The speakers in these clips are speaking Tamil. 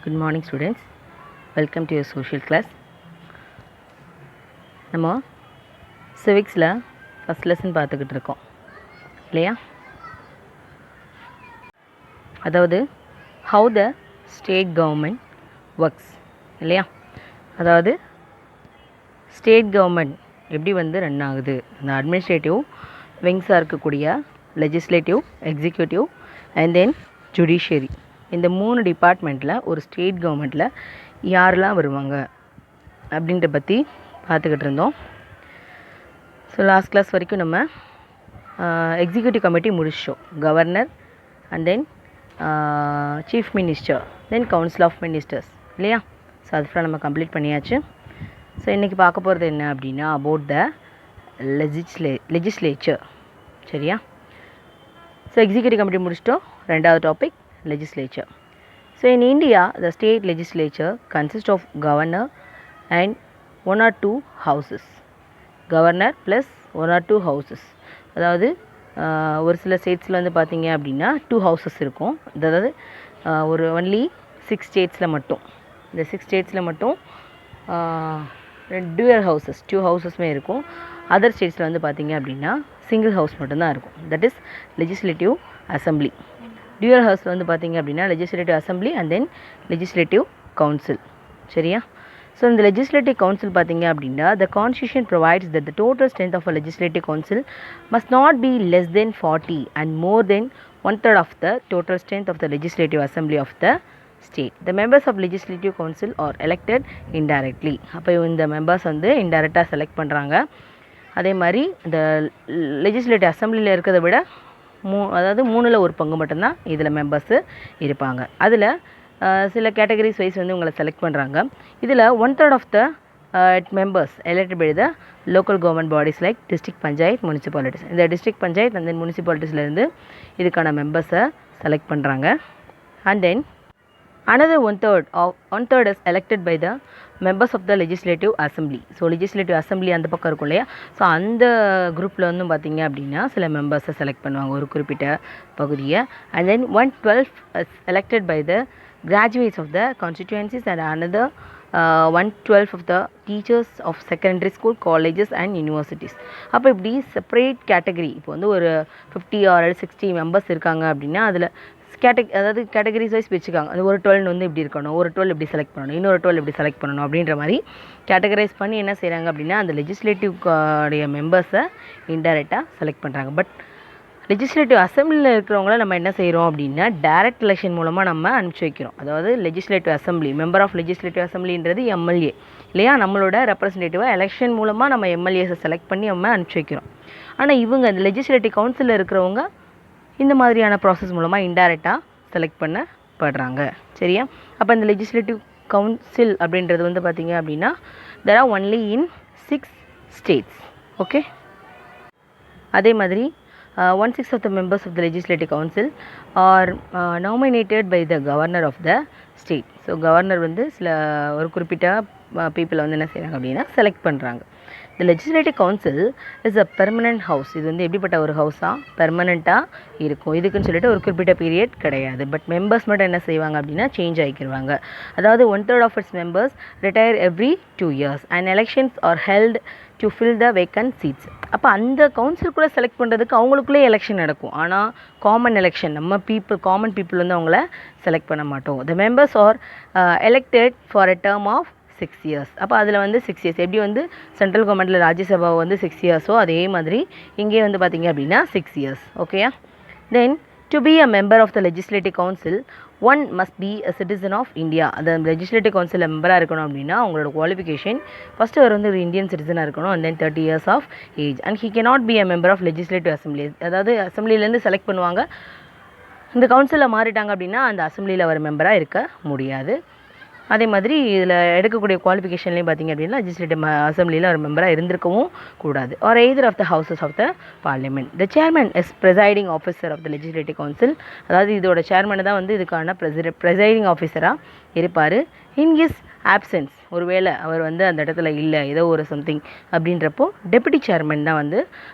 Good morning students. Welcome to your social class. நம்ம civicsல first lesson பார்த்துக்கிட்டு இருக்கோம் இல்லையா? அதாவது how the state government works இல்லையா? அதாவது state government எப்படி ரன் ஆகுது, அந்த அட்மினிஸ்ட்ரேட்டிவ் விங்ஸாக இருக்கக்கூடிய legislative, executive and then judiciary, இந்த 3 டிபார்ட்மெண்ட்டில் ஒரு ஸ்டேட் கவர்மெண்ட்டில் யாரெல்லாம் வருவாங்க அப்படின்ற பற்றி பார்த்துக்கிட்டு இருந்தோம். ஸோ லாஸ்ட் கிளாஸ் வரைக்கும் நம்ம எக்ஸிக்யூட்டிவ் கமிட்டி முடிச்சிட்டோம். Governor and then chief minister, then council of ministers இல்லையா? ஸோ அது ஃபுல்லாக நம்ம கம்ப்ளீட் பண்ணியாச்சு. ஸோ இன்றைக்கி பார்க்க போகிறது என்ன அப்படின்னா அபவுட் த லெஜிஸ்லேச்சர். சரியா? ஸோ எக்ஸிக்யூட்டிவ் கமிட்டி முடிச்சிட்டோம். ரெண்டாவது topic legislature. So in India, the state legislature consists of governor and 1 or 2 houses. Governor plus 1 or 2 houses. அதாவது ஒரு சில ஸ்டேட்ஸில் பார்த்தீங்க அப்படின்னா 2 houses இருக்கும். அதாவது ஒரு ஒன்லி 6 ஸ்டேட்ஸில் மட்டும், இந்த 6 ஸ்டேட்ஸில் மட்டும் dual houses, 2 houses இருக்கும். அதர் ஸ்டேட்ஸில் பார்த்தீங்க அப்படின்னா சிங்கிள் ஹவுஸ் மட்டும்தான் இருக்கும். That is legislative assembly. Dual ஹவுஸில் பார்த்தீங்க அப்படின்னா legislative assembly and then legislative council. சரியா? ஸோ இந்த லெஜிஸ்லேட்டிவ் கவுன்சில் பார்த்தீங்க அப்படின்னா the constitution provides that the total strength of a legislative council must not be less than 40 and more than 1/3 of the total strength of the legislative assembly of the state. The members of legislative council are elected indirectly. அப்போ இந்த மெம்பர்ஸ் இன்டைரக்டாக செலக்ட் பண்ணுறாங்க. அதே மாதிரி இந்த லெஜிஸ்லேட்டிவ் அசம்பிளியில் இருக்கிறத விட அதாவது 3ல் 1 பங்கு மட்டும்தான் இதில் மெம்பர்ஸு இருப்பாங்க. அதில் சில கேட்டகரிஸ் வைஸ் உங்களை செலக்ட் பண்ணுறாங்க. இதில் 1/3 of the members elected by the local government bodies like district panchayat, municipalities. இந்த டிஸ்ட்ரிக்ட் பஞ்சாயத் அண்ட் தென் முனிசிபாலிட்டிஸ்லேருந்து இதுக்கான மெம்பர்ஸை செலக்ட் பண்ணுறாங்க. And then another 1/3 is elected by the members of the legislative assembly. So legislative assembly அந்த பக்கம் இருக்கும் இல்லையா? ஸோ அந்த குரூப்பில் பார்த்தீங்க அப்படின்னா சில மெம்பர்ஸை செலக்ட் பண்ணுவாங்க ஒரு குறிப்பிட்ட பகுதியை. And then 1/12 is elected by the graduates of the constituencies and another 1/12 of the teachers of secondary school, colleges and universities. அப்போ இப்படி செப்பரேட் கேட்டகரி, இப்போ ஒரு 50 or 60 மெம்பர்ஸ் இருக்காங்க அப்படின்னா அதில் அதாவது கேட்டகரிஸ் வைஸ் வச்சுக்காங்க. அது ஒரு 12 இப்படி இருக்கணும், ஒரு 12 இப்படி செலக்ட் பண்ணணும், இன்னொரு 12 இப்படி செலக்ட் பண்ணணும் அப்படின்ற மாதிரி கேட்டகரைஸ் பண்ணி என்ன செய்கிறாங்க அப்படின்னா அந்த லெஜிஸ்லேட்டிவ்டைய மெம்பர்ஸை இன்டைரக்டாக செலக்ட் பண்ணுறாங்க. பட் லெஜிஸ்லேட்டிவ் அசம்பிளியில் இருக்கிறவங்கள நம்ம என்ன செய்கிறோம் அப்படின்னா டைரக்ட் எலெக்ஷன் மூலமாக நம்ம அனுப்பிச்சி வைக்கிறோம். அதாவது legislative assembly, member of legislative அசம்பிளின்றது எம்எல்ஏ இல்லையா? நம்மளோட ரெப்ரசன்டேட்டிவாக எலெக்ஷன் மூலமாக நம்ம எம்எல்ஏஸை செலக்ட் பண்ணி நம்ம அனுப்பிச்சி வைக்கிறோம். ஆனால் இவங்க அந்த லெஜிஸ்லேட்டிவ் கவுன்சிலில் இருக்கிறவங்க இந்த மாதிரியான ப்ராசஸ் மூலமாக இன்டைரக்டாக செலக்ட் பண்ணப்படுறாங்க. சரியா? அப்போ இந்த லெஜிஸ்லேட்டிவ் கவுன்சில் அப்படின்றது பார்த்தீங்க அப்படின்னா there are only in 6 states. Okay. அதே மாதிரி 1/6 of the members of the legislative council are nominated by the governor of the state. So governor சில ஒரு குறிப்பிட்ட பீப்புளை என்ன செய்கிறாங்க அப்படின்னா செலக்ட் பண்ணுறாங்க. The legislative council is a permanent house. இது எப்படிப்பட்ட ஒரு ஹவுஸாக பெர்மனண்ட்டாக இருக்கும். இதுக்குன்னு சொல்லிட்டு ஒரு குறிப்பிட்ட பீரியட் கிடையாது. பட் மெம்பர்ஸ் மட்டும் என்ன செய்வாங்க அப்படின்னா சேஞ்ச் ஆகிக்கிடுவாங்க. அதாவது 1/3 of its members retire every 2 years and elections are held to fill the vacant seats. அப்போ அந்த கவுன்சிலுக்குள்ளே செலக்ட் பண்ணுறதுக்கு அவங்களுக்குள்ளே எலெக்ஷன் நடக்கும். ஆனால் காமன் எலெக்ஷன் நம்ம காமன் பீப்புள் அவங்கள செலக்ட் பண்ண மாட்டோம். The members are elected for a term of 6 years. அப்போ அதில் 6 years எப்படி சென்ட்ரல் கவர்மெண்ட்டில் ராஜ்யசபா 6 yearsோ அதே மாதிரி இங்கே பார்த்தீங்க அப்படின்னா 6 years. ஓகேயா? Then to be a member of the legislative council one must be a citizen of India. அந்த லெஜிஸ்லேட்டிவ் கவுன்சிலில் மெம்பராக இருக்கணும் அப்படின்னா அவங்களோட குவாலிஃபிகேஷன் ஃபஸ்ட்டு அவர் ஒரு இந்தியன் சிட்டிசனாக இருக்கணும் and then 30 years of age and he cannot be a member of legislative assembly. அதாவது அசம்பிளிலேருந்து செலக்ட் பண்ணுவாங்க. இந்த கவுன்சிலில் மாறிட்டாங்க அப்படின்னா அந்த அசம்பிளியில் அவர் மெம்பராக இருக்க முடியாது. அதே மாதிரி இதில் எடுக்கக்கூடிய குவாலிஃபிகேஷன்லேயும் பார்த்தீங்க அப்படின்னா லெஜிஸ்லேட்டிவ் அசம்பிளியில் ஒரு மெம்பராக இருந்திருக்கவும் கூடாது. Or either of the houses of the parliament. The chairman is presiding officer of the legislative council. அதாவது இதோட சேர்மன் தான் இதுக்கான ப்ரிசைடிங் ஆஃபீஸராக இருப்பார். இன் ஹிஸ் ஆப்சன்ஸ், ஒருவேளை அவர் அந்த இடத்துல இல்லை, ஏதோ ஒரு சம்திங் அப்படின்றப்போ டெபுட்டி சேர்மன் தான்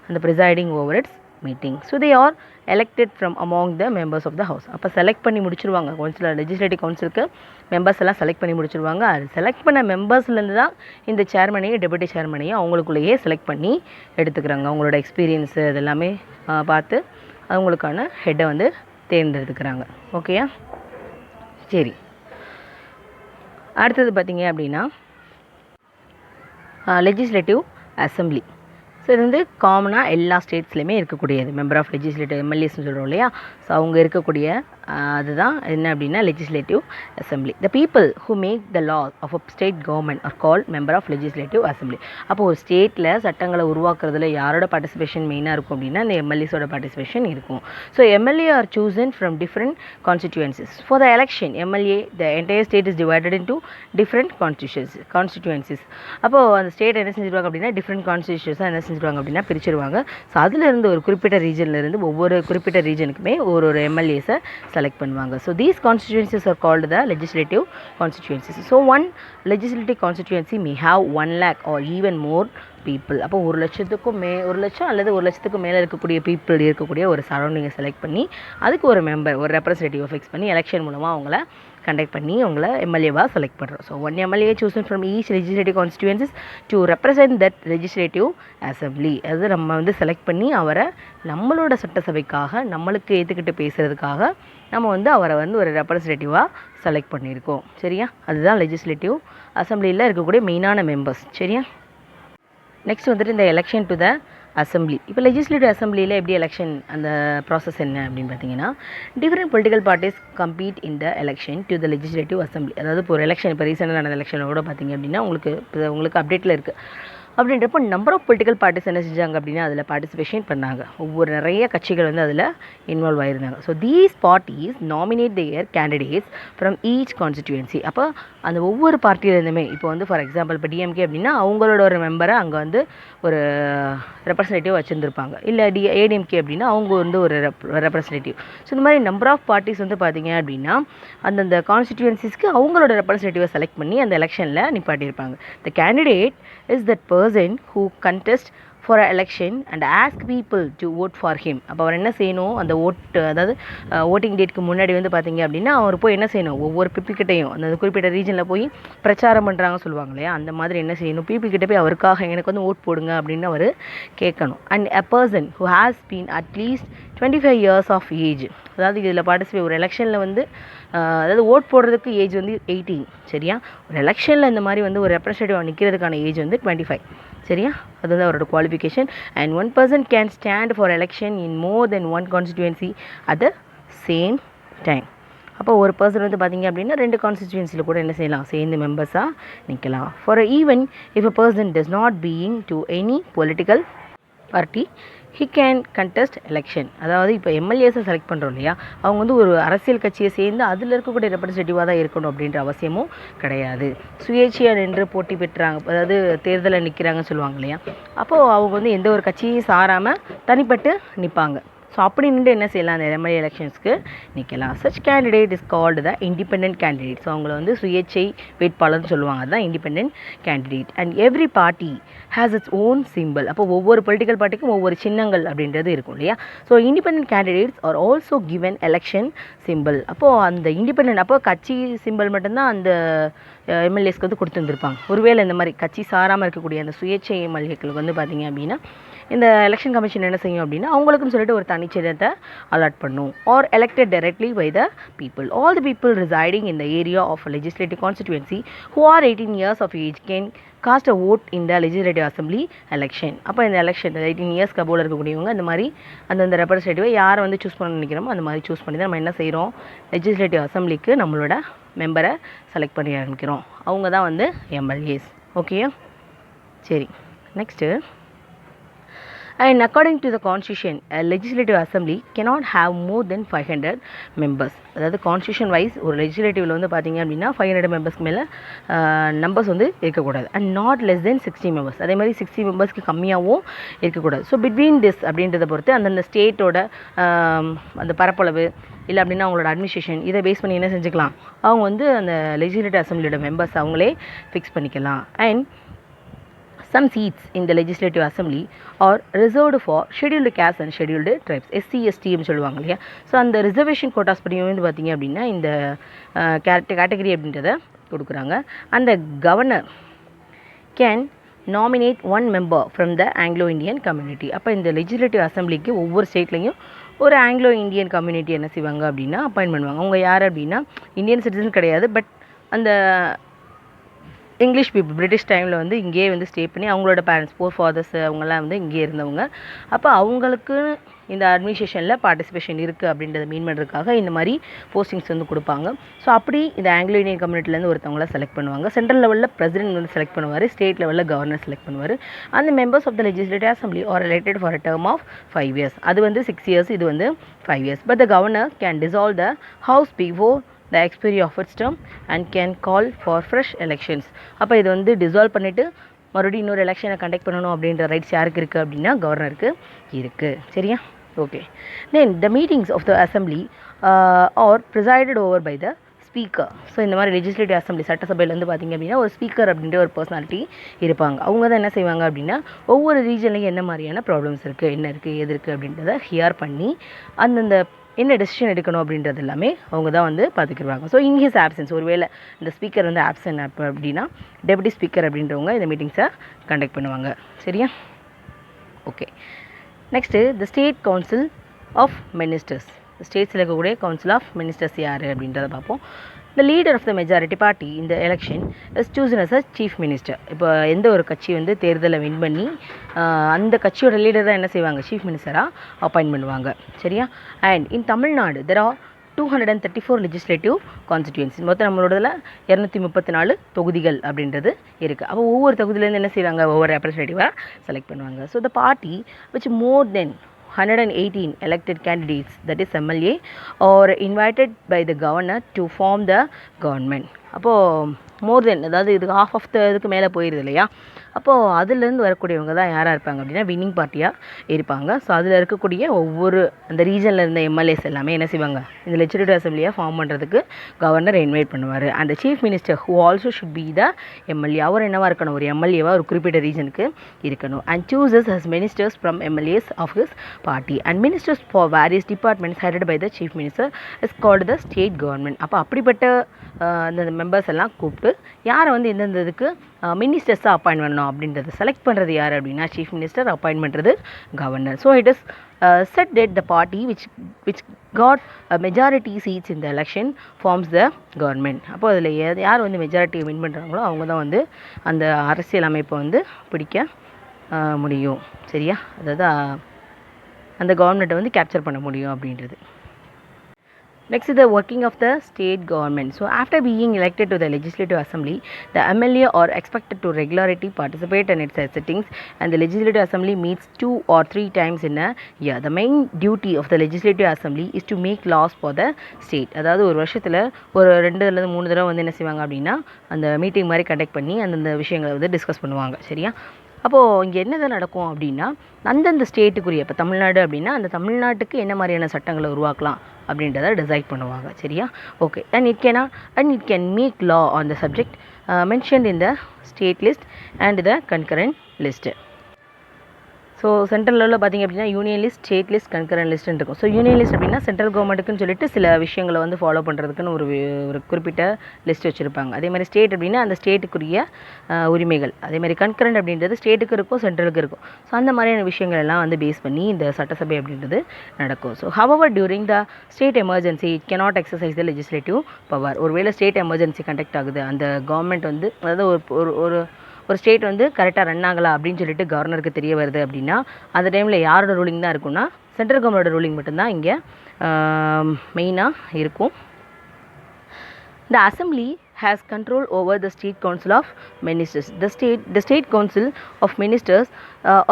அந்த presiding over it's meeting. So they are elected from among the members of the house. அப்போ செலக்ட் பண்ணி முடிச்சிருவாங்க கவுன்சிலர், லெஜிஸ்லேட்டிவ் கவுன்சிலுக்கு மெம்பர்ஸ் எல்லாம் செலக்ட் பண்ணி முடிச்சிருவாங்க. அது செலக்ட் பண்ண மெம்பர்ஸ்லேருந்து தான் இந்த சேர்மனையும் டெபுட்டி சேர்மனையும் அவங்களுக்குள்ளேயே செலக்ட் பண்ணி எடுத்துக்கிறாங்க. அவங்களோட எக்ஸ்பீரியன்ஸு இதெல்லாமே பார்த்து அவங்களுக்கான ஹெட்டை வந்து தேர்ந்தெடுத்துக்கிறாங்க. ஓகேயா? சரி, அடுத்தது பார்த்தீங்க அப்படின்னா லெஜிஸ்லேட்டிவ் அசம்பிளி. ஸோ இது வந்து காமனாக எல்லா ஸ்டேட்ஸ்லையுமே இருக்கக்கூடியது. மெம்பர் ஆஃப் லெஜிஸ்லேட்டிவ் எம்எல்ஏஸ்னு சொல்கிறோம் இல்லையா? ஸோ அவங்க இருக்கக்கூடிய அதுதான் என்ன அப்படின்னா legislative assembly. The people who make the law of a state government are called member of legislative assembly. அப்போ ஒரு ஸ்டேட்டில் சட்டங்களை உருவாக்குறதுல யாரோட பார்ட்டிசிபேஷன் மெயினாக இருக்கும் அப்படின்னா இந்த எம்எல்ஏஸோட பார்ட்டிசிபேஷன் இருக்கும். So MLA are chosen from different constituencies. For the election MLA the entire state is divided into different constituencies. அப்போது அந்த ஸ்டேட் என்ன செஞ்சுருவாங்க அப்படின்னா டிஃப்ரெண்ட் கான்ஸ்டிடியூஷன்ஸாக என்ன செஞ்சுருவாங்க அப்படின்னா பிரிச்சிருவாங்க. ஸோ அதிலிருந்து ஒரு குறிப்பிட்ட ரீஜன்லேருந்து ஒவ்வொரு குறிப்பிட்ட ரீஜனுக்குமே ஒரு எம்எல்ஏஸை செலக்ட் பண்ணுவாங்க. So these constituencies are called the legislative constituencies. So one legislative constituency may have 1 lakh R even more people. அப்போ 1 லட்சம் அல்லது 1 லட்சத்துக்கு மேலே இருக்கக்கூடிய பீப்புள் இருக்கக்கூடிய ஒரு சரௌண்டிங்கை செலக்ட் பண்ணி அதுக்கு ஒரு மெம்பர், ஒரு ரெப்ரஸன்டேட்டிவை ஃபிக்ஸ் பண்ணி எலெக்ஷன் மூலமாக அவங்கள கண்டக்ட் பண்ணி அவங்கள எம்எல்ஏவாக செலக்ட் பண்ணுறோம். So 1 MLA chosen from each legislative constituencies to represent that legislative assembly. அது நம்ம வந்து செலக்ட் பண்ணி அவரை நம்மளோட சட்டசபைக்காக நம்மளுக்கு ஏற்றுக்கிட்டு பேசுகிறதுக்காக நம்ம வந்து அவரை வந்து ஒரு ரெப்ரஸன்டேட்டிவாக செலக்ட் பண்ணியிருக்கோம். சரியா? அதுதான் லெஜிஸ்லேட்டிவ் அசம்பிளியில் இருக்கக்கூடிய மெயினான மெம்பர்ஸ். சரியா? நெக்ஸ்ட் வந்துட்டு இந்த எலெக்ஷன் டு த அசம்பிளி. இப்போ லெஜிஸ்லேட்டிவ் அசம்பிளியில் எப்படி எலெக்ஷன் அந்த ப்ராசஸ் என்ன அப்படின்னு பார்த்தீங்கன்னா different political parties compete in the election to the legislative assembly. அதாவது இப்போ ஒரு எலெக்ஷன், இப்போ ரீசெண்டாக நடந்த எலெக்ஷனோட பார்த்தீங்க அப்படின்னா உங்களுக்கு அப்டேட்டில் இருக்குது. அப்படின்றப்போ நம்பர் ஆஃப் பொலிட்டிக்கல் பார்ட்டிஸ் என்ன செஞ்சாங்க அப்படின்னா அதில் பார்ட்டிசிபேஷன் பண்ணாங்க. நிறைய கட்சிகள் வந்து அதில் இன்வால்வ் ஆகிருந்தாங்க. So these parties nominate their candidates from each constituency. அப்போ அந்த ஒவ்வொரு பார்ட்டியிலேருந்துமே இப்போ வந்து ஃபார் எக்ஸாம்பிள் இப்போ டிஎம்கே அப்படின்னா அவங்களோட ஒரு மெம்பரை அங்கே வந்து ஒரு ரெப்ரஸன்டேட்டிவ் வச்சுருந்துருப்பாங்க. இல்லை ஏடிஎம்கே அப்படின்னா அவங்க வந்து ஒரு ரெப்ரஸன்டேட்டிவ். ஸோ இந்த மாதிரி நம்பர் ஆஃப் பார்ட்டிஸ் வந்து பார்த்தீங்க அப்படின்னா அந்தந்த கான்ஸ்டிடியூன்சிஸ்க்கு அவங்களோட ரெப்ரஸன்டேட்டிவை செலக்ட் பண்ணி அந்த எலெக்ஷனில் நிப்பாட்டியிருப்பாங்க. The candidate is that person who contest for an election and ask people to vote for him. அப்போ அவர் என்ன செய்யணும், அந்த ஓட்டு அதாவது ஓட்டிங் டேட்க்கு முன்னாடி வந்து பார்த்தீங்க அப்படின்னா அவர் போய் என்ன செய்யணும், ஒவ்வொரு பிபிக்கிட்டையும் அந்த குறிப்பிட்ட ரீஜனில் போய் பிரச்சாரம் பண்ணுறாங்க சொல்லுவாங்க இல்லையா, அந்த மாதிரி என்ன செய்யணும், பிபிக்கிட்ட போய் அவருக்காக எனக்கு வந்து ஓட் போடுங்க அப்படின்னு அவர் கேட்கணும். And a person who has been at least 25 years of age. அதாவது இதில் பார்ட்டிசிபேட் ஒரு எலெக்ஷனில் வந்து அதாவது ஓட் போடுறதுக்கு ஏஜ் வந்து 18. சரியா? ஒரு எலெக்ஷனில் இந்த மாதிரி வந்து ஒரு ரெப்ரஸன்டேட்டிவ் நிற்கிறதுக்கான ஏஜ் வந்து 25. சரியா? அதுதான் அவரோட qualification. And 1 person can stand for election in more then 1 constituency at the same time. அப்போ ஒரு பர்சன் வந்து பார்த்தீங்க அப்படின்னா 2 கான்ஸ்டிடியூன்சியில் கூட என்ன செய்யலாம், சேர்ந்து மெம்பர்ஸாக நிற்கலாம். For even if a person does not being to any political party he can contest election. அதாவது இப்போ எம்எல்ஏஸை செலக்ட் பண்ணுறோம் இல்லையா, அவங்க வந்து ஒரு அரசியல் கட்சியை சேர்ந்து அதில் இருக்கக்கூடிய ரெப்ரஸன்டேட்டிவாக தான் இருக்கணும் அப்படின்ற அவசியமும் கிடையாது. சுயேட்சையாக நின்று போட்டி பெற்றாங்க, அதாவது தேர்தலில் நிற்கிறாங்கன்னு சொல்லுவாங்க இல்லையா, அப்போது அவங்க வந்து எந்த ஒரு கட்சியும் சாராமல் தனிப்பட்டு நிற்பாங்க. ஸோ அப்படி நின்று என்ன செய்யலாம், அந்த எம்எல்ஏ எலெக்ஷன்ஸ்க்கு நிற்கலாம். Such candidate is called the independent candidate. So அவங்கள வந்து சுயேட்சை வேட்பாளர்னு சொல்லுவாங்க, அதுதான் independent candidate. And every party has its own simple. அப்போ ஒவ்வொரு பொலிட்டிக்கல் பார்ட்டிக்கும் ஒவ்வொரு சின்னங்கள் அப்படின்றது இருக்கும் இல்லையா. So independent candidates are also given election simple. அப்போது அந்த இண்டிபெண்டன்ட் அப்போ கட்சி சிம்பிள் மட்டும்தான் அந்த எம்எல்ஏஸ்க்கு வந்து கொடுத்துருந்துருப்பாங்க. ஒருவேளை இந்த மாதிரி கட்சி சாராமல் இருக்கக்கூடிய அந்த சுயேட்சை எம்எல்ஏக்களுக்கு வந்து பார்த்தீங்க அப்படின்னா இந்த எலெக்ஷன் கமிஷன் என்ன செய்யும் அப்படின்னா அவங்களுக்குன்னு சொல்லிட்டு ஒரு தனிச்சின்னத்தை அலாட் பண்ணும். Are elected directly by the people. All the people residing in the area of a legislative constituency who are 18 years of age can cast a vote in the legislative assembly election. அப்போ இந்த எலெக்ஷன் 18 இயர்ஸ்க்கு அபோவில் இருக்கக்கூடியவங்க இந்த மாதிரி அந்தந்த ரெப்ரஸன்டேட்டிவை யாரை வந்து சூஸ் பண்ண நினைக்கிறோமோ அந்த மாதிரி சூஸ் பண்ணி தான் நம்ம என்ன செய்கிறோம், லெஜிஸ்லேட்டிவ் அசம்பிளிக்கு நம்மளோட மெம்பரை செலக்ட் பண்ணி ஆரம்பிக்கிறோம். அவங்க தான் வந்து எம்எல்ஏஸ். ஓகேயா? சரி, next and according to the constitution a legislative assembly cannot have more than 500 members. அதாவது கான்ஸ்டியூஷன் வைஸ் ஒரு லெஜிஸ்லேட்டிவில் வந்து பார்த்தீங்க அப்படின்னா 500 மெம்பர்ஸ்க்கு மேலே நம்பர்ஸ் வந்து இருக்கக்கூடாது. And not less than 60 members. அதே மாதிரி 60 மெம்பர்ஸ்க்கு கம்மியாகவும் இருக்கக்கூடாது. ஸோ பிட்வீன் திஸ் அப்படின்றத பொறுத்து அந்தந்த ஸ்டேட்டோட அந்த பரப்பளவு இல்லை அப்படின்னா அவங்களோட அட்மினிஸ்ட்ரேஷன் இதை பேஸ் பண்ணி என்ன செஞ்சுக்கலாம், அவங்க வந்து அந்த லெஜிஸ்லேட்டிவ் அசம்பிளியோட மெம்பர்ஸ் அவங்களே ஃபிக்ஸ் பண்ணிக்கலாம். And some seats in the legislative assembly are reserved for scheduled castes and scheduled tribes, SC ST ன்னு சொல்லுவாங்க இல்லையா. ஸோ அந்த ரிசர்வேஷன் கோட்டாஸ் படி வந்து பார்த்திங்க அப்படின்னா இந்த கேட்டகரி அப்படின்றத கொடுக்குறாங்க. அந்த governor can nominate one member from the Anglo Indian community. அப்போ இந்த லெஜிஸ்லேட்டிவ் அசம்பிளிக்கு ஒவ்வொரு ஸ்டேட்லேயும் ஒரு ஆங்கிலோ இந்தியன் கம்யூனிட்டி என்ன செய்வாங்க அப்படின்னா அப்பாயின்ட் பண்ணுவாங்க. அவங்க யார் அப்படின்னா இந்தியன் சிட்டிசன் கிடையாது, பட் அந்த இங்கிலீஷ் பீப்புள் பிரிட்டிஷ் டைமில் வந்து இங்கேயே வந்து ஸ்டே பண்ணி அவங்களோட பேரண்ட்ஸ் ஃபோர் ஃபாதர்ஸ் அவங்கெல்லாம் வந்து இங்கே இருந்தவங்க. அப்போ அவங்களுக்கு இந்த அட்மினிஸ்ட்ரேஷனில் பார்ட்டிசிபேஷன் இருக்குது அப்படின்றத மீன் பண்ணுறதுக்காக இந்த மாதிரி போஸ்டிங்ஸ் வந்து கொடுப்பாங்க. ஸோ அப்படி இந்த ஆங்கிலோ இந்தியன் கம்யூனிட்டிலேருந்து ஒருத்தவங்கள செலக்ட் பண்ணுவாங்க. சென்ட்ரல் லெவலில் பிரசிடென்ட் வந்து செலக்ட் பண்ணுவார், ஸ்டேட் லெவலில் கவர்னர் செலக்ட் பண்ணுவார். அந்த members of the legislative assembly are elected for a term of 5 years. அது வந்து 6 years, இது வந்து 5 years. But the governor can dissolve the house before the expiry of its term and can call for fresh elections. அப்போ இது வந்து டிசால்வ் பண்ணிவிட்டு மறுபடியும் இன்னொரு எலெக்ஷனை கண்டக்ட் பண்ணணும் அப்படின்ற ரைட்ஸ் யாருக்கு இருக்குது அப்படின்னா கவர்னருக்கு இருக்குது. சரியா? Okay. Then the meetings of the assembly are presided over by the speaker. So இந்த மாதிரி லெஜிஸ்லேட்டிவ் அசம்பிளி சட்டசபையில் வந்து பார்த்திங்க அப்படின்னா ஒரு ஸ்பீக்கர் அப்படின்ற ஒரு பர்சனாலிட்டி இருப்பாங்க. அவங்க தான் என்ன செய்வாங்க அப்படின்னா ஒவ்வொரு ரீஜன்லையும் என்ன மாதிரியான ப்ராப்ளம்ஸ் இருக்குது, என்ன இருக்குது, எது இருக்குது அப்படின்றத ஹியர் பண்ணி அந்தந்த என்ன டெசிஷன் எடுக்கணும் அப்படின்றது எல்லாமே அவங்க தான் வந்து பார்த்துக்கிடுவாங்க. ஸோ இன் ஹிஸ் ஆப்சன்ஸ், ஒருவேளை இந்த ஸ்பீக்கர் வந்து ஆப்சன்ட் அப்படின்னா டெபுட்டி ஸ்பீக்கர் அப்படின்றவங்க இந்த மீட்டிங்ஸை கண்டக்ட் பண்ணுவாங்க. சரியா? Okay. Next the state council of ministers. ஸ்டேட்ஸில் இருக்கக்கூடிய கவுன்சில் ஆஃப் மினிஸ்டர்ஸ் யார் அப்படின்றத பார்ப்போம். The leader of the majority party in the election is chosen as a chief minister. இப்போ எந்த ஒரு கட்சி வந்து தேர்தலை வின் பண்ணி அந்த கட்சியோட லீடர் தான் என்ன செய்வாங்க, சீஃப் மினிஸ்டராக அப்பாயின்ட் பண்ணுவாங்க. சரியா? And in Tamil Nadu there are 234 legislative constituencies. மொத்தம் நம்மளோடதில் 234 தொகுதிகள் அப்படின்றது இருக்குது. அப்போ ஒவ்வொரு தொகுதியிலேருந்து என்ன செய்வாங்க, ஒவ்வொரு ரெப்ரஸன்டேட்டிவாக செலக்ட் பண்ணுவாங்க. So the party which more than 118 elected candidates, that is MLA, or invited by the governor to form the government. அப்போது மோர் தென், அதாவது இதுக்கு half ஆஃப் த இதுக்கு மேலே போயிடுது இல்லையா. அப்போது அதுலேருந்து வரக்கூடியவங்க தான் யாராக இருப்பாங்க அப்படின்னா வின்னிங் பார்ட்டியாக இருப்பாங்க. ஸோ அதில் இருக்கக்கூடிய ஒவ்வொரு அந்த ரீஜனில் இருந்த எம்எல்ஏஸ் எல்லாமே என்ன செய்வாங்க, இந்த லெஜிஸ்லேட்டிவ் அசம்பிளியாக ஃபார்ம் பண்ணுறதுக்கு கவர்னர் இன்வைட் பண்ணுவார். அந்த chief minister who also should be the MLA, அவர் என்னவாக இருக்கணும், ஒரு எம்எல்ஏவாக ஒரு குறிப்பிட்ட ரீஜனுக்கு இருக்கணும். And chooses his ministers from MLAs of his party and ministers for various departments headed by the chief minister is called the state government. அப்போ அப்படிப்பட்ட அந்த மெம்பர்ஸ் எல்லாம் கூப்பிட்டு யாரை வந்து எந்தெந்த இதுக்கு மினிஸ்டர்ஸாக அப்பாயின்ட் பண்ணணும் அப்படின்றத செலக்ட் பண்ணுறது யார் அப்படின்னா சீஃப் மினிஸ்டர், அப்பாயின்ட் பண்ணுறது governor. So it is said that the party which got a majority seats in the election forms the government. அப்போ அதில் யார் வந்து மெஜாரிட்டி வின் பண்ணுறாங்களோ அவங்க தான் வந்து அந்த அரசியல் அமைப்பை வந்து பிடிக்க முடியும். சரியா? அதாவது அந்த கவர்மெண்ட்டை வந்து கேப்சர் பண்ண முடியும் அப்படின்றது. Next is the working of the state government. So after being elected to the legislative assembly, the MLA are expected to regularly participate in its sittings, and the legislative assembly meets 2 or 3 times in a year. The main duty of the legislative assembly is to make laws for the state. அதாவது ஒரு வருஷத்தில் ஒரு 2-3 தடவை வந்து என்ன செய்வாங்க அப்படின்னா அந்த மீட்டிங் மாதிரி கண்டக்ட் பண்ணி அந்தந்த விஷயங்களை வந்து டிஸ்கஸ் பண்ணுவாங்க. சரியா? அப்போது இங்கே என்னதான் நடக்கும் அப்படின்னா அந்தந்த ஸ்டேட்டுக்குரிய, இப்போ தமிழ்நாடு அப்படின்னா அந்த தமிழ்நாட்டுக்கு என்ன மாதிரியான சட்டங்களை உருவாக்கலாம் அப்படின்றத டிசைட் பண்ணுவாங்க. சரியா? Okay. And it can make law on the subject mentioned in the state list and the concurrent list. So central லெவலில் பார்த்திங்க அப்படின்னா union list, state list, concurrent லிஸ்ட்டுன்னு இருக்கும். ஸோ யூனியன் லிஸ்ட் அப்படின்னா சென்ட்ரல் கவர்மெண்ட்டுக்குன்னு சொல்லிட்டு சில விஷயங்களை வந்து ஃபாலோ பண்ணுறதுக்குன்னு ஒரு குறிப்பிட்ட லிஸ்ட் வச்சுருப்பாங்க. அதே மாதிரி ஸ்டேட் அப்படின்னா அந்த ஸ்டேட்டுக்குரிய உரிமைகள். அதே மாதிரி கன்கரண்ட் அப்படின்றது ஸ்டேட்டுக்கு இருக்கும், சென்ட்ரலுக்கு இருக்கும். ஸோ அந்த மாதிரியான விஷயங்கள் எல்லாம் வந்து பேஸ் பண்ணி இந்த சட்டசபை அப்படின்றது நடக்கும். So however during the state emergency it cannot exercise the legislative power. ஒருவேளை ஸ்டேட் எமர்ஜென்சி கண்டக்ட் ஆகுது, அந்த கவர்மெண்ட் வந்து அதாவது ஒரு ஸ்டேட் வந்து கரெக்டாக ரன் ஆகலாம் அப்படின்னு சொல்லிட்டு கவர்னருக்கு தெரிய வருது அப்படின்னா அந்த டைமில் யாரோட ரூலிங் தான் இருக்குன்னா சென்ட்ரல் கவர்மெண்டோட ரூலிங் மட்டும்தான் இங்கே மெயினாக இருக்கும். The assembly has control over the state council of ministers. The state council of ministers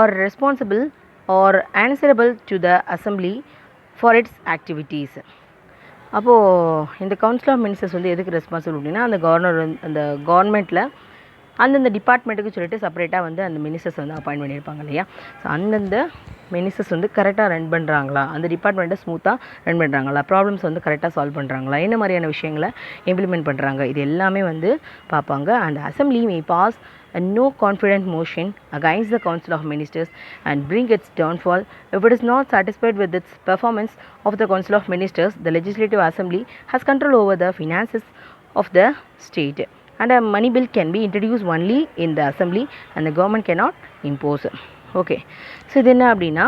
are responsible or answerable to the assembly for its activities. அப்போது இந்த கவுன்சில் ஆஃப் மினிஸ்டர்ஸ் வந்து எதுக்கு ரெஸ்பான்சிபிள் அப்படின்னா அந்த கவர்மெண்ட்டில் அந்தந்த டிபார்ட்மெண்ட்டுக்கு சொல்லிட்டு செப்பரேட்டாக வந்து அந்த மினிஸ்டர்ஸ் வந்து அப்பாயின்ட் பண்ணியிருப்பாங்க இல்லையா. ஸோ அந்தந்த மினிஸ்டர்ஸ் வந்து கரெக்டாக ரன் பண்ணுறாங்களா, அந்த டிபார்ட்மெண்ட்டை ஸ்மூத்தாக ரன் பண்ணுறாங்களா, ப்ராப்ளம்ஸ் வந்து கரெக்டாக சால்வ் பண்ணுறாங்களா, என்ன மாதிரியான விஷயங்களை இம்ப்ளிமெண்ட் பண்ணுறாங்க, இது எல்லாமே வந்து பார்ப்பாங்க. And assembly may pass a no confidence motion against the Council of Ministers and bring its downfall. If it is not satisfied with its performance of the Council of Ministers, the Legislative Assembly has control over the finances of the state, and a money bill can be introduced only in the assembly and the government cannot impose. Okay, so இது என்ன அப்படின்னா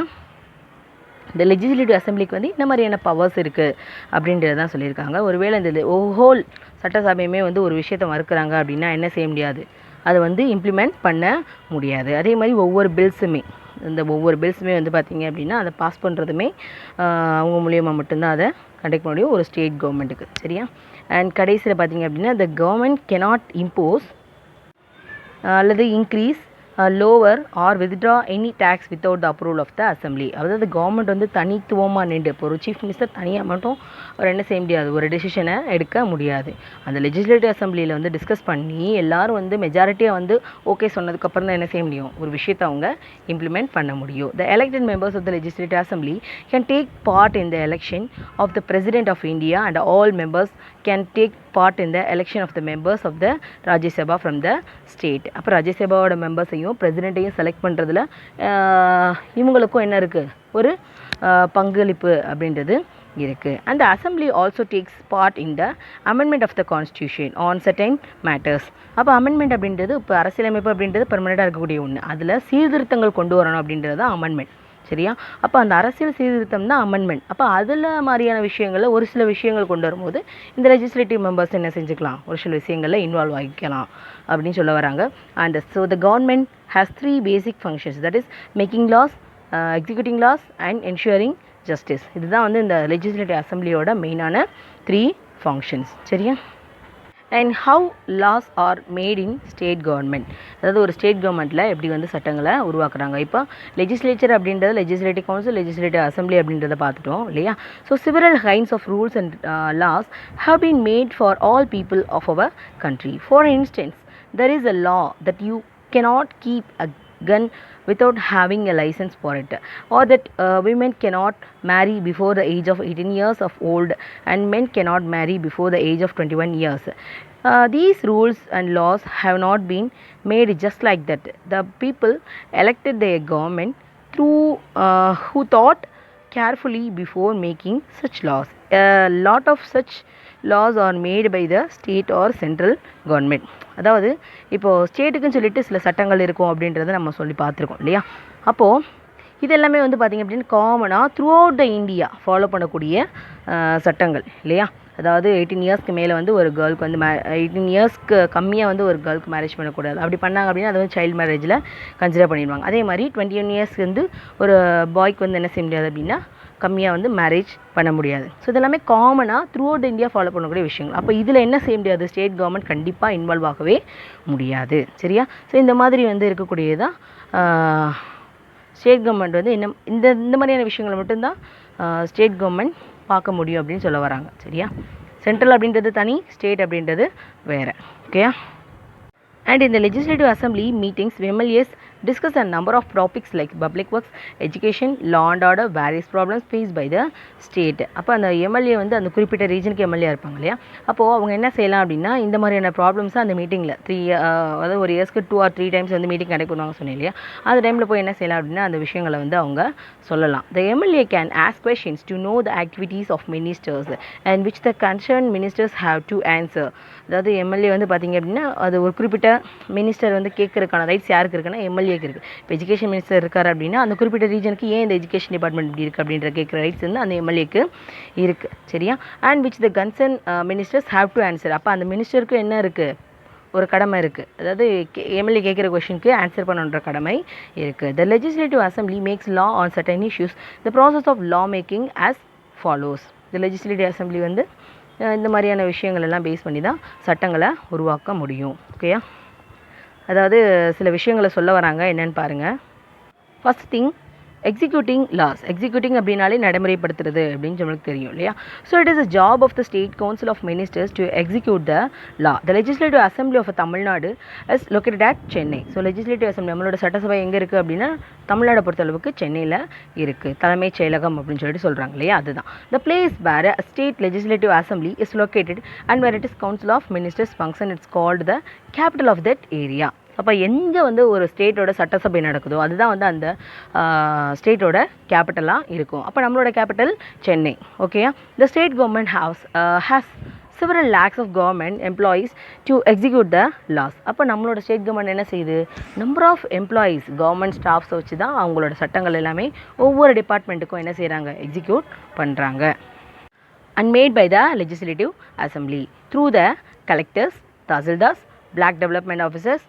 இந்த லெஜிஸ்லேட்டிவ் அசம்பிளிக்கு வந்து இந்த மாதிரியான பவர்ஸ் இருக்குது அப்படின்றது தான் சொல்லியிருக்காங்க. ஒருவேளை இந்த ஹோல் சட்டசபையுமே வந்து ஒரு விஷயத்தை மறுக்கிறாங்க அப்படின்னா என்ன செய்ய முடியாது, அதை வந்து இம்ப்ளிமெண்ட் பண்ண முடியாது. அதே மாதிரி ஒவ்வொரு பில்ஸுமே வந்து பார்த்திங்க அப்படின்னா அதை பாஸ் பண்ணுறதுமே அவங்க மூலியமாக மட்டும்தான் அதை கண்டக்ட் பண்ண முடியும் ஒரு ஸ்டேட் கவர்மெண்ட்டுக்கு. சரியா? அண்ட் கடைசியில் பார்த்திங்க அப்படின்னா the government cannot impose அல்லது increase lower or withdraw any tax without the approval of the assembly. அதாவது கவர்மெண்ட் வந்து தனித்துவமாக நின்று இப்போ ஒரு சீஃப் மினிஸ்டர் தனியாக மட்டும் அவர் என்ன செய்ய முடியாது, ஒரு டெசிஷனை எடுக்க முடியாது. அந்த லெஜிஸ்லேட்டிவ் அசம்பிளியில் வந்து டிஸ்கஸ் பண்ணி எல்லாரும் வந்து மெஜாரிட்டியாக வந்து ஓகே சொன்னதுக்கப்புறம் தான் என்ன செய்ய முடியும், ஒரு விஷயத்தை அவங்க இம்ப்ளிமெண்ட் பண்ண முடியும். The elected members of the legislative assembly can take part in the election of the president of India and all members can take part in the election of the members of the Rajya Sabha from the state. அப்போ ராஜ்ய சபாவோட மெம்பர்ஸையும் பிரசிடெண்ட்டையும் செலக்ட் பண்ணுறதுல இவங்களுக்கும் என்ன இருக்குது, ஒரு பங்களிப்பு அப்படின்றது இருக்குது. And the assembly also takes part in the amendment of the constitution on certain matters. அப்போ அமெண்ட்மெண்ட் அப்படின்றது இப்போ அரசியலமைப்பு அப்படின்றது பெர்மனெண்ட்டாக இருக்கக்கூடிய ஒன்று, அதில் சீர்திருத்தங்கள் கொண்டு வரணும் அப்படின்றது தான் அமெண்ட்மெண்ட். சரியா? அப்போ அந்த அரசியல் சீர்திருத்தம் தான் அமெண்ட்மெண்ட். அப்போ அதில் மாதிரியான விஷயங்களில் ஒரு சில விஷயங்கள் கொண்டு வரும்போது இந்த லெஜிஸ்லேட்டிவ் மெம்பர்ஸ் என்ன செஞ்சுக்கலாம், ஒரு சில விஷயங்களில் இன்வால்வ் ஆகிக்கலாம் அப்படின்னு சொல்ல வராங்க. And so the government has 3 basic functions, that is making laws, executing laws and ensuring justice. இதுதான் வந்து இந்த லெஜிஸ்லேட்டிவ் அசம்பிளியோட மெயினான 3 ஃபங்க்ஷன்ஸ். சரியா? And how laws are made in state government, அதாவது ஒரு ஸ்டேட் கவர்மெண்ட்டில் எப்படி வந்து சட்டங்களை உருவாக்குறாங்க. இப்போ லெஜிஸ்லேச்சர் அப்படின்றது லெஜிஸ்லேட்டிவ் கவுன்சில், லெஜிஸ்லேட்டிவ் அசம்பிளி அப்படின்றத பார்த்துட்டோம் இல்லையா? So several kinds of rules and laws have been made for all people of our country. For instance, there is a law that you cannot keep a gun without having a license for it, or that women cannot marry before the age of 18 years of old and men cannot marry before the age of 21 years. These rules and laws have not been made just like that. The people elected their government through who thought carefully before making such laws. A lot of such laws are made by the state or central government. அதாவது இப்போது ஸ்டேட்டுக்குன்னு சொல்லிட்டு சில சட்டங்கள் இருக்கும் அப்படின்றத நம்ம சொல்லி பார்த்துருக்கோம் இல்லையா? அப்போது இது எல்லாமே வந்து பார்த்திங்க அப்படின்னு காமனாக through out the India follow பண்ணக்கூடிய சட்டங்கள் இல்லையா? அதாவது 18 இயர்ஸ்க்கு மேலே வந்து ஒரு கேர்ளுக்கு வந்து 18 இயர்ஸ்க்கு கம்மியாக வந்து ஒரு கேர்ளுக்கு மேரேஜ் பண்ணக்கூடாது. அப்படி பண்ணாங்க அப்படின்னா அது வந்து சைல்டு மேரேஜில் கன்சிடர் பண்ணிடுவாங்க. அதே மாதிரி 21 இயர்ஸ்க்கு வந்து ஒரு பாய்க்கு வந்து என்ன செய்ய முடியாது அப்படின்னா கம்மியாக வந்து மேரேஜ் பண்ண முடியாது. ஸோ இதெல்லாமே காமனாக த்ரூ அவுட் இந்தியா ஃபாலோ பண்ணக்கூடிய விஷயங்கள். அப்போ இதில் என்ன செய்ய முடியாது, ஸ்டேட் கவர்மெண்ட் கண்டிப்பாக இன்வால்வ் ஆகவே முடியாது. சரியா? ஸோ இந்த மாதிரி வந்து இருக்கக்கூடியதான் ஸ்டேட் கவர்மெண்ட் வந்து இந்த மாதிரியான விஷயங்களை மட்டும்தான் ஸ்டேட் கவர்மெண்ட் பார்க்க முடியும் அப்படின்னு சொல்ல வராங்க. சரியா? சென்ட்ரல் அப்படின்றது தனி, ஸ்டேட் அப்படின்றது வேறு. ஓகேயா? And in the legislative assembly meetings, MLAs discuss a number of topics like public works, education, law and order, various problems faced by the state. அப்போ அந்த எம்எல்ஏ வந்து அந்த குறிப்பிட்ட ரீஜனுக்கு எம்எல்ஏ இருப்பாங்க இல்லையா? அப்போது அவங்க என்ன செய்யலாம் அப்படின்னா இந்த மாதிரியான ப்ராப்ளம்ஸை அந்த மீட்டிங்கில் அதாவது ஒரு இயர்ஸ்க்கு 2 or 3 times வந்து மீட்டிங் கண்டக்ட் பண்ணுவாங்க சொன்னேன் இல்லையா? அந்த டைமில் போய் என்ன செய்யலாம் அப்படின்னா அந்த விஷயங்களை வந்து அவங்க சொல்லலாம். The MLA can ask questions to know the activities of ministers and which the concerned ministers have to answer. அதாவது எம்எல்ஏ வந்து பார்த்திங்க அப்படின்னா அது ஒரு குறிப்பிட்ட மினிஸ்டர் வந்து கேட்கறதுக்கான ரைட்ஸ் யாருக்கு இருக்குன்னா எம்எல்ஏக்கு இருக்குது. இப்போ எஜுகேஷன் மினிஸ்டர் இருக்கார் அப்படின்னா அந்த குறிப்பிட்ட ரீஜனுக்கு ஏன் இந்த எஜுகேஷன் டிபார்ட்மெண்ட் இப்படி இருக்குது அப்படின்ற கேட்குற ரைட்ஸ் வந்து அந்த எம்எல்ஏக்கு இருக்குது. சரியா? And which the concern ministers have to answer. அப்போ அந்த மினிஸ்டருக்கு என்ன இருக்குது, ஒரு கடமை இருக்குது. அதாவது எம்எல்ஏ கேட்குற கொஷனுக்கு ஆன்சர் பண்ணுன்ற கடமை இருக்குது. The legislative assembly makes law on certain issues. The process of law making as follows. The legislative assembly வந்து இந்த மாதிரியான விஷயங்கள் எல்லாம் பேஸ் பண்ணி தான் சட்டங்களை உருவாக்க முடியும். ஓகேயா? அதாவது சில விஷயங்களை சொல்ல வராங்க, என்னென்னு பாருங்கள். First thing, executing laws. Executing அப்படின்னாலே நடைமுறைப்படுத்துறது அப்படின்னு நம்மளுக்கு தெரியும் இல்லையா? So it is a job of the state council of ministers to execute the law. The legislative assembly of Tamil Nadu is located at Chennai. So legislative assembly நம்மளோட சட்டசபை எங்கே இருக்குது அப்படின்னா தமிழ்நாடை பொறுத்தளவுக்கு சென்னையில் இருக்குது. தலைமைச் செயலகம் அப்படின்னு சொல்லிட்டு சொல்கிறாங்க இல்லையா? அதுதான் the place where a state legislative assembly is located and where it is council of ministers function it's called the capital of that area. அப்போ எங்கே வந்து ஒரு ஸ்டேட்டோட சட்டசபை நடக்குதோ அதுதான் வந்து அந்த ஸ்டேட்டோட கேபிட்டலாக இருக்கும். அப்போ நம்மளோட கேபிட்டல் சென்னை. ஓகேயா? த state government has several lakhs of government employees to execute the laws. அப்போ நம்மளோட ஸ்டேட் கவர்மெண்ட் என்ன செய்யுது? நம்பர் ஆஃப் எம்ப்ளாயீஸ் கவர்மெண்ட் ஸ்டாஃப்ஸை வச்சு தான் அவங்களோட சட்டங்கள் எல்லாமே ஒவ்வொரு டிபார்ட்மெண்ட்டுக்கும் என்ன செய்கிறாங்க? எக்ஸிக்யூட் பண்ணுறாங்க. And made by the legislative assembly through the collectors, tahsildars, black development officers,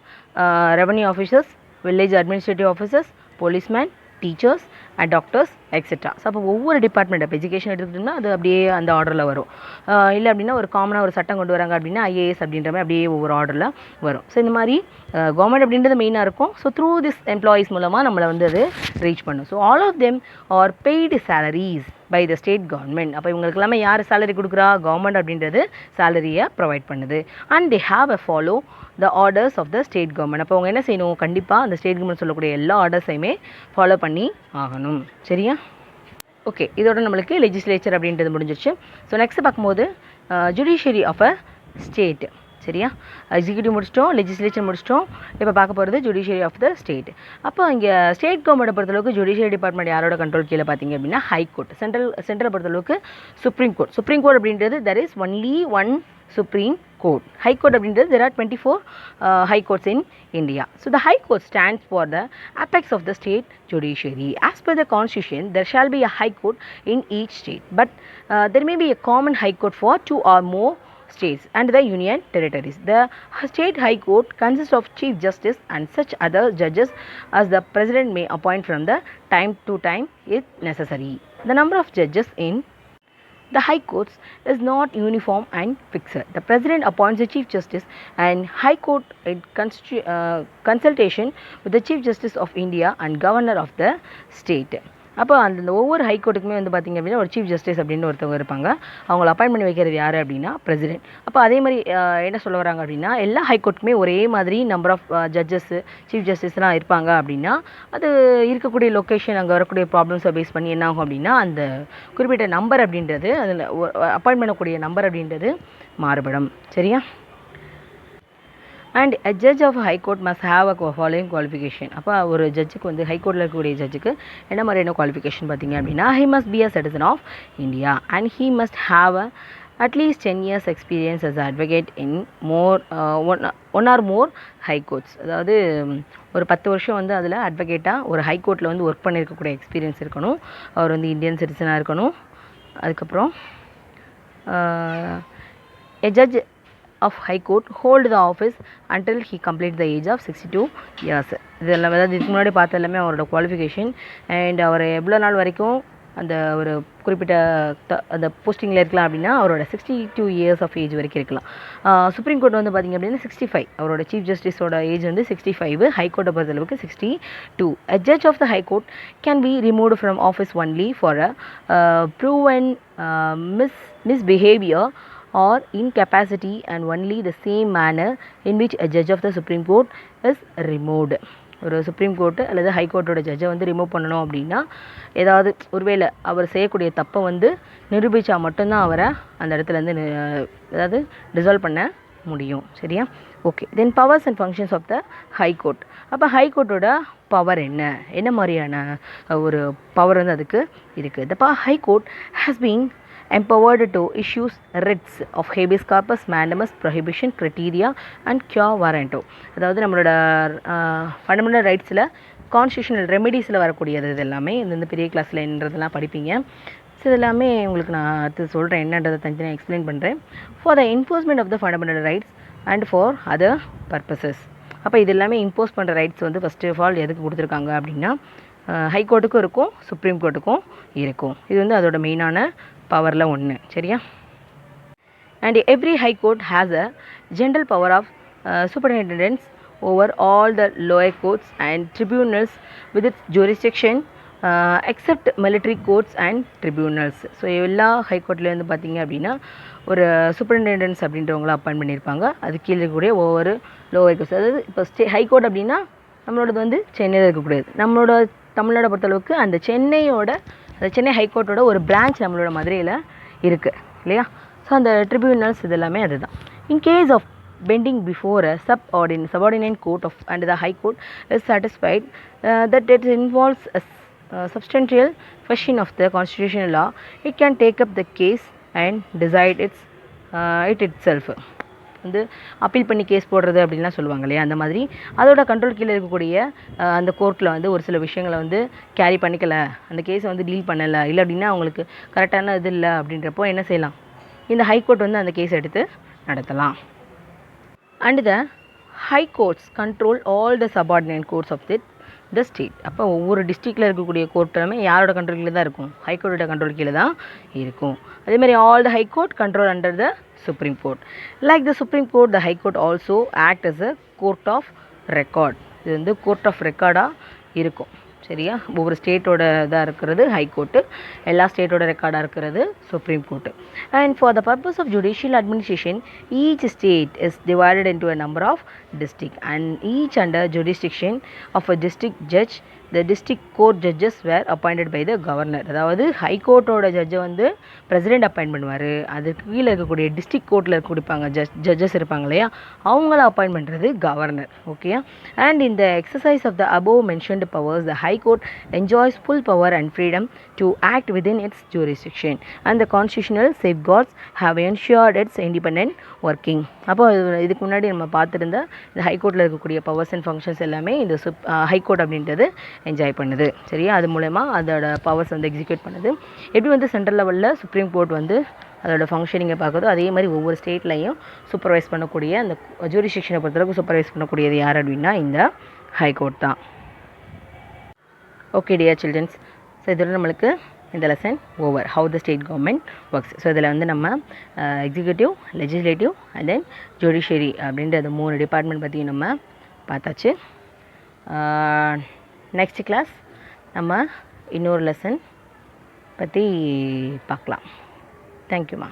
revenue officers, village administrative officers, policemen, teachers and doctors etcetera. So அப்போ ஒவ்வொரு டிபார்ட்மெண்ட் இப்போ எஜுகேஷன் எடுத்துக்கிட்டோம்னா அது அப்படியே அந்த ஆர்டரில் வரும். இல்லை அப்படின்னா ஒரு காமனாக ஒரு சட்டம் கொண்டு வராங்க அப்படின்னா ஐஏஎஸ் அப்படின்ற மாதிரி அப்படியே ஒவ்வொரு ஆர்டரில் வரும். ஸோ இந்த மாதிரி கவர்மெண்ட் அப்படின்றது மெயினாக இருக்கும். ஸோ த்ரூ திஸ் எம்ப்ளாயீஸ் மூலமாக நம்மளை வந்து அது ரீச் பண்ணும். So all of them are paid salaries by the state government. அப்போ இவங்களுக்கு எல்லாமே யார் சேலரி கொடுக்குறா? கவர்மெண்ட் அப்படின்றது சேலரியை ப்ரொவைட் பண்ணுது. And they have a follow the orders of the state government. அப்போ அவங்க என்ன செய்யணும்? கண்டிப்பாக அந்த ஸ்டேட் கவர்மெண்ட் சொல்லக்கூடிய எல்லா ஆர்டர்ஸையுமே ஃபாலோ பண்ணி ஆகணும். சரியா? ஓகே, இதோட நம்மளுக்கு லெஜிஸ்லேச்சர் அப்படின்றது முடிஞ்சிருச்சு. ஸோ நெக்ஸ்ட் பார்க்கும்போது ஜுடிஷியரி ஆஃப் அ ஸ்டேட். சரியா? எக்ஸிக்யூட்டிவ் முடிச்சிட்டோம், லெஜிஸ்லேச்சர் முடிச்சிட்டோம். இப்போ பார்க்க போகிறது ஜுடிஷியரி ஆஃப் த ஸ்டேட். அப்போ இங்கே ஸ்டேட் கவர்மெண்ட்டை பொறுத்தளவுக்கு ஜுடிஷியரி டிபார்ட்மெண்ட் யாரோட கண்ட்ரோல் கீழே பார்த்தீங்க அப்படின்னா ஹைகோர்ட். சென்ட்ரலை பொறுத்தளவுக்கு சுப்ரீம் கோர்ட். சுப்ரீம் கோர்ட் அப்படின்றது there is only one Supreme Court. High Court அப்படின்றது there are 24 high courts in India. So the High Court stands for the apex of the state judiciary. As per the constitution, there shall be a High Court in each state, but there may be a common High Court for 2 or more states and the union territories. The state High Court consists of Chief Justice and such other judges as the President may appoint from the time to time if necessary. The number of judges in the High Courts is not uniform and fixed. The President appoints the Chief Justice and High Court in consultation with the Chief Justice of India and Governor of the state. அப்போ அந்த ஒவ்வொரு ஹைகோர்ட்டுக்குமே வந்து பார்த்திங்க அப்படின்னா ஒரு சீஃப் ஜஸ்டிஸ் அப்படின்னு ஒருத்தவங்க இருப்பாங்க. அவங்கள அப்பாயின்ட் பண்ணி வைக்கிறது யார் அப்படின்னா பிரசிடென்ட். அப்போ அதே மாதிரி என்ன சொல்ல வராங்க அப்படின்னா எல்லா ஹைகோர்ட்டுக்குமே ஒரே மாதிரி நம்பர் ஆஃப் ஜட்ஜஸ்ஸு சீஃப் ஜஸ்டிஸ்லாம் இருப்பாங்க அப்படின்னா அது இருக்கக்கூடிய லொக்கேஷன் அங்கே வரக்கூடிய ப்ராப்ளம்ஸை பேஸ் பண்ணி என்ன ஆகும் அப்படின்னா அந்த குறிப்பிட்ட நம்பர் அப்படின்றது அதில் அப்பாயின்ட் பண்ணக்கூடிய நம்பர் அப்படின்றது மாறுபடும். சரியா? And a judge of high court must have a following qualification. அப்போ ஒரு ஜட்ஜுக்கு வந்து ஹைகோர்ட்டில் இருக்கக்கூடிய ஜட்ஜுக்கு என்ன மாதிரியான குவாலிஃபிகேஷன் பார்த்தீங்க அப்படின்னா he must be a citizen of India and he must have at least 10 years experience as an advocate in one or more high courts. அதாவது ஒரு 10 வருஷம் வந்து அதில் அட்வொகேட்டாக ஒரு ஹைகோர்ட்டில் வந்து ஒர்க் பண்ணியிருக்கக்கூடிய எக்ஸ்பீரியன்ஸ் இருக்கணும். அவர் வந்து இந்தியன் சிட்டிசனாக இருக்கணும். அதுக்கப்புறம் a judge of High Court hold the office until he completes the age of 62 years. இதெல்லாம் அதாவது இதுக்கு முன்னாடி பார்த்த எல்லாமே அவரோட குவாலிஃபிகேஷன். அண்ட் அவர் எவ்வளோ நாள் வரைக்கும் அந்த ஒரு குறிப்பிட்ட அந்த போஸ்டிங்கில் இருக்கலாம் அப்படின்னா அவரோட 62 இயர்ஸ் ஆஃப் ஏஜ் வரைக்கும் இருக்கலாம். சுப்ரீம் கோர்ட் வந்து பார்த்திங்க அப்படின்னா 65. அவரோட சீஃப் ஜஸ்டிஸோட ஏஜ் வந்து 65. ஹைகோர்ட்டை பொறுத்தளவுக்கு 62. A judge of the High Court can be removed from office only for a proven misbehavior or incapacity and only the same manner in which a judge of the Supreme Court is removed. ஒரு சுப்ரீம் கோர்ட்டு அல்லது ஹைகோர்ட்டோட ஜட்ஜை வந்து ரிமூவ் பண்ணணும் அப்படின்னா ஏதாவது ஒருவேளை அவர் செய்யக்கூடிய தப்பை வந்து நிரூபித்தா மட்டும்தான் அவரை அந்த இடத்துலேருந்து அதாவது டிசால்வ் பண்ண முடியும். சரியா? Okay, then powers and functions of the high court. அப்போ ஹைகோர்ட்டோட பவர் என்ன மாதிரியான ஒரு பவர் வந்து அதுக்கு இருக்குது? த high court has been empowered to issue writs of habeas corpus, mandamus, prohibition, criteria and quo warranto. அதாவது நம்மளோட ஃபண்டமெண்டல் ரைட்ஸில் கான்ஸ்டியூஷனல் ரெமெடிஸில் வரக்கூடியது இது எல்லாமே இந்த பெரிய கிளாஸில் என்னன்றதெல்லாம் படிப்பீங்க. ஸோ இதெல்லாமே உங்களுக்கு நான் அடுத்து சொல்கிறேன், என்னன்றதை தனித்தனியாக எக்ஸ்பிளைன் பண்ணுறேன். For the enforcement of the fundamental rights and for other purposes. அப்போ இது எல்லாமே இம்போஸ் பண்ணுற ரைட்ஸ் வந்து ஃபஸ்ட் ஆஃப் ஆல் எதுக்கு கொடுத்துருக்காங்க அப்படின்னா ஹைகோர்ட்டுக்கும் இருக்கும், சுப்ரீம் கோர்ட்டுக்கும் இருக்கும். இது வந்து அதோட மெயினான பவரில் ஒன்று. சரியா? And every high court has a general power of superintendence over all the lower courts and tribunals with its jurisdiction except military courts and tribunals. So எல்லா ஹைகோர்ட்லேயும் வந்து பார்த்திங்க அப்படின்னா ஒரு சூப்பரிண்டெண்டன்ஸ் அப்படின்றவங்கள அப்பாயின்ட் பண்ணியிருப்பாங்க. அது கீழே இருக்கக்கூடிய ஒவ்வொரு லோயர் கோர்ட்ஸ், அதாவது இப்போ ஹைகோர்ட் அப்படின்னா நம்மளோடது வந்து சென்னையில் இருக்கக்கூடியது. நம்மளோட தமிழ்நாடை பொறுத்தளவுக்கு அந்த சென்னை ஹைகோர்ட்டோட ஒரு பிரான்ச் நம்மளோட மதுரையில் இருக்குது இல்லையா? ஸோ அந்த ட்ரிபியூனல்ஸ் இது எல்லாமே அதுதான். In case of bending before a subordinate court of and the High Court is satisfied that it involves a substantial question of the constitutional law, it can take up the case and decide it itself. வந்து அப்பீல் பண்ணி கேஸ் போடுறது அப்படின்லாம் சொல்லுவாங்க இல்லையா, அந்த மாதிரி அதோட கண்ட்ரோல் கீழே இருக்கக்கூடிய அந்த கோர்ட்டில் வந்து ஒரு சில விஷயங்களை வந்து கேரி பண்ணிக்கல, அந்த கேஸை வந்து டீல் பண்ணலை, இல்லை அப்படின்னா அவங்களுக்கு கரெக்டான இது இல்லை அப்படின்றப்போ என்ன செய்யலாம், இந்த ஹைகோர்ட் வந்து அந்த கேஸ் எடுத்து நடத்தலாம். And the high courts control all the subordinate courts of the state. அப்போ ஒவ்வொரு டிஸ்ட்ரிக்டில் இருக்கக்கூடிய கோர்ட்டுமே யாரோட கண்ட்ரோல் கீழே தான் இருக்கும், ஹைகோர்ட்டோட கண்ட்ரோல் கீழே தான் இருக்கும். அதேமாதிரி all the high court control under the supreme court. Like the supreme court, the high court also act as a court of record. இது வந்து கோர்ட் ஆஃப் ரெக்கார்டாக இருக்கும். சரியா, ஒவ்வொரு ஸ்டேட்டோட இதாக இருக்கிறது ஹைகோர்ட்டு, எல்லா ஸ்டேட்டோட ரெக்கார்டாக இருக்கிறது supreme court. And for the purpose of judicial administration each state is divided into a number of district and each under jurisdiction of a district judge. The district court judges were appointed by the governor. அதாவது ஹைகோர்ட்டோட ஜட்ஜை வந்து பிரசிடென்ட் அப்பாயிண்ட் பண்ணுவார். அதுக்கு கீழே இருக்கக்கூடிய டிஸ்ட்ரிக்ட் கோர்ட்டில் இருக்கக்கூடியப்பாங்க ஜட்ஜஸ் இருப்பாங்க இல்லையா, அவங்கள அப்பாயிண்ட் பண்ணுறது கவர்னர். ஓகே, அண்ட் இந்த exercise of the above mentioned powers the high court enjoys full power and freedom to act within its jurisdiction and the constitutional safeguards have ensured its independent working. அப்போ இதுக்கு முன்னாடி நம்ம பார்த்துருந்த இந்த ஹைகோர்ட்டில் இருக்கக்கூடிய பவர்ஸ் அண்ட் ஃபங்க்ஷன்ஸ் எல்லாமே இந்த ஹைகோர்ட் அப்படின்றது என்ஜாய் பண்ணுது. சரியா, அது மூலமா அதோட பவர்ஸ் வந்து எக்ஸிக்யூட் பண்ணுது. எப்படி வந்து சென்ட்ரல் லெவலில் சுப்ரீம் கோர்ட் வந்து அதோட ஃபங்க்ஷனிங்கை பார்க்குதோ அதே மாதிரி ஒவ்வொரு ஸ்டேட்லையும் சூப்பர்வைஸ் பண்ணக்கூடிய அந்த ஜூரிஸ்டிக்ஷனை பொறுத்தளவுக்கு சூப்பர்வைஸ் பண்ணக்கூடியது யார் அப்படின்னா இந்த ஹைகோர்ட் தான். ஓகே டியர் சில்ட்ரன்ஸ், ஸோ இதோட நம்மளுக்கு இந்த lesson over, how the state government works. So இதில் வந்து நம்ம executive, legislative and then judiciary அப்படின்ற அந்த 3 டிபார்ட்மெண்ட் பற்றி நம்ம பார்த்தாச்சு. நெக்ஸ்ட் கிளாஸ் நம்ம இன்னொரு லெசன் பற்றி பார்க்கலாம். தேங்க்யூம்மா.